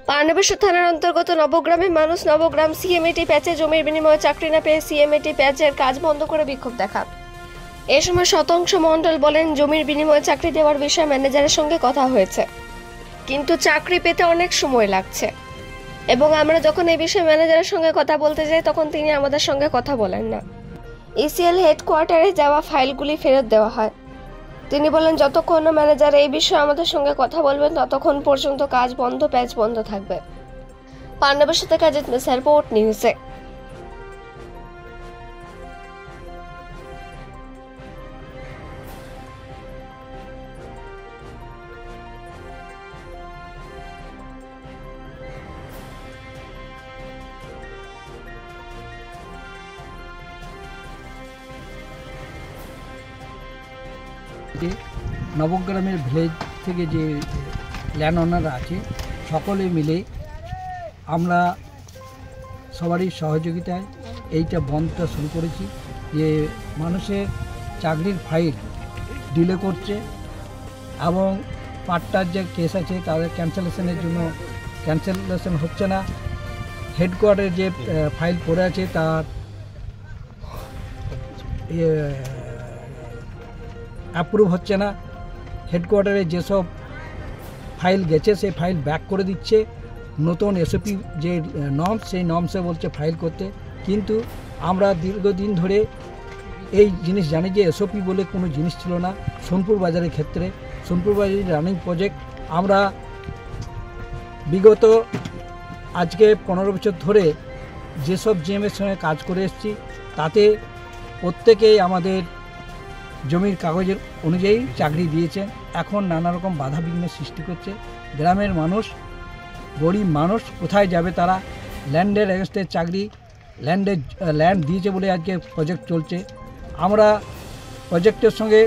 পার্নেশ্বর থানার অন্তর্গত নবগ্রামের মানুষ নবগ্রাম সিএমএটি প্যাচে জমির বিনিময়ে চাকরি না পেয়ে সিএমএটি প্যাচের কাজ বন্ধ করে বিক্ষোভ দেখান। এ সময় শতাংশ মণ্ডল বলেন, জমির বিনিময়ে চাকরি দেওয়ার বিষয়ে ম্যানেজারের সঙ্গে কথা হয়েছে, কিন্তু চাকরি পেতে অনেক সময় লাগছে এবং আমরা যখন এই বিষয়ে ম্যানেজারের সঙ্গে কথা বলতে যাই তখন তিনি আমাদের সঙ্গে কথা বলেন না। ইসিএল হেডকোয়ার্টারে যাওয়া ফাইলগুলি ফেরত দেওয়া হয়। তিনি বলেন, যতক্ষণ না ম্যানেজার এই বিষয়ে আমাদের সঙ্গে কথা বলবেন ততক্ষণ পর্যন্ত কাজ বন্ধ, প্যাচ বন্ধ থাকবে। পার্নেশ্বর থেকে অজিত মিশ্র, রিপোর্ট নিউজে। নবগ্রামের ভিলেজ থেকে যে ল্যান্ড ওনাররা আছে সকলে মিলে আমরা সবারই সহযোগিতায় এইটা বন্ধটা শুরু করেছি। যে মানুষের চাকরির ফাইল ডিলে করছে এবং পাট্টার যে কেস আছে তাদের ক্যান্সেলেশনের জন্য ক্যান্সেলেশন হচ্ছে না। হেডকোয়ার্টারে যে ফাইল পড়ে আছে তার অ্যাপ্রুভ হচ্ছে না। হেডকোয়ার্টারে যেসব ফাইল গেছে সেই ফাইল ব্যাক করে দিচ্ছে। নতুন এসওপি যে নর্মস সেই নর্মসে বলছে ফাইল করতে, কিন্তু আমরা দীর্ঘদিন ধরে এই জিনিস জানি যে এসওপি বলে কোনো জিনিস ছিল না। সোনপুর বাজারের ক্ষেত্রে সোনপুর বাজারের রানিং প্রজেক্ট আমরা বিগত আজকে 15 বছর ধরে যেসব জিএমের সঙ্গে কাজ করে এসেছি তাতে প্রত্যেকেই আমাদের জমির কাগজের অনুযায়ী চাকরি দিয়েছে। এখন নানা রকম বাধা বিঘ্নের সৃষ্টি করছে। গ্রামের মানুষ, গরিব মানুষ কোথায় যাবে? তারা ল্যান্ডের এগেনস্টে চাকরি, ল্যান্ড দিয়েছে বলে আজকে প্রজেক্ট চলছে। আমরা প্রজেক্টের সঙ্গে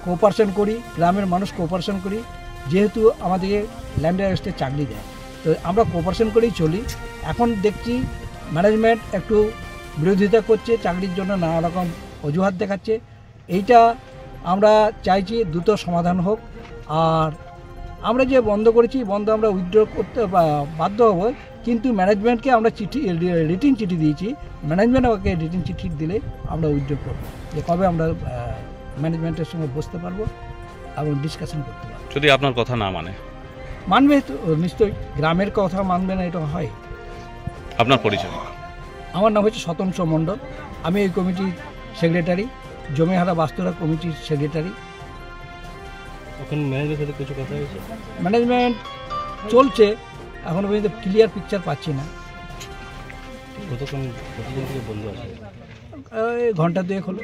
কোঅপারেশন করি, গ্রামের মানুষ কোঅপারেশন করি, যেহেতু আমাদেরকে ল্যান্ডের এগেনস্টে চাকরি দেয়, তো আমরা কোঅপারেশন করেই চলি। এখন দেখছি ম্যানেজমেন্ট একটু বিরোধিতা করছে, চাকরির জন্য নানা রকম অজুহাত দেখাচ্ছে। এইটা আমরা চাইছি দ্রুত সমাধান হোক। আর আমরা যে বন্ধ করেছি, বন্ধ আমরা উইথড্র করতে বাধ্য হব, কিন্তু ম্যানেজমেন্টকে আমরা রিটিন চিঠি দিয়েছি। ম্যানেজমেন্ট আমাকে রিটিন চিঠি দিলে আমরা উইথড্র করব, যে কবে আমরা ম্যানেজমেন্টের সঙ্গে বসতে পারবো এবং ডিসকাশন করতে পারবো। যদি আপনার কথা না মানবে তো নিশ্চয়ই, গ্রামের কথা মানবে না এটা হয়? আপনার পরিচয়? আমার নাম হচ্ছে শতাংশ মণ্ডল, আমি এই কমিটির সেক্রেটারি, জমিহারা বাস্তুরা কমিটির সেক্রেটারি। এখন ম্যানেজমেন্টের সাথে কিছু কথা হয়েছে? ম্যানেজমেন্ট চলছে, এখনো পর্যন্ত ক্লিয়ার পিকচার পাচ্ছি না। কতদিন থেকে বন্ধ আছে? ঘন্টা 2 হলো।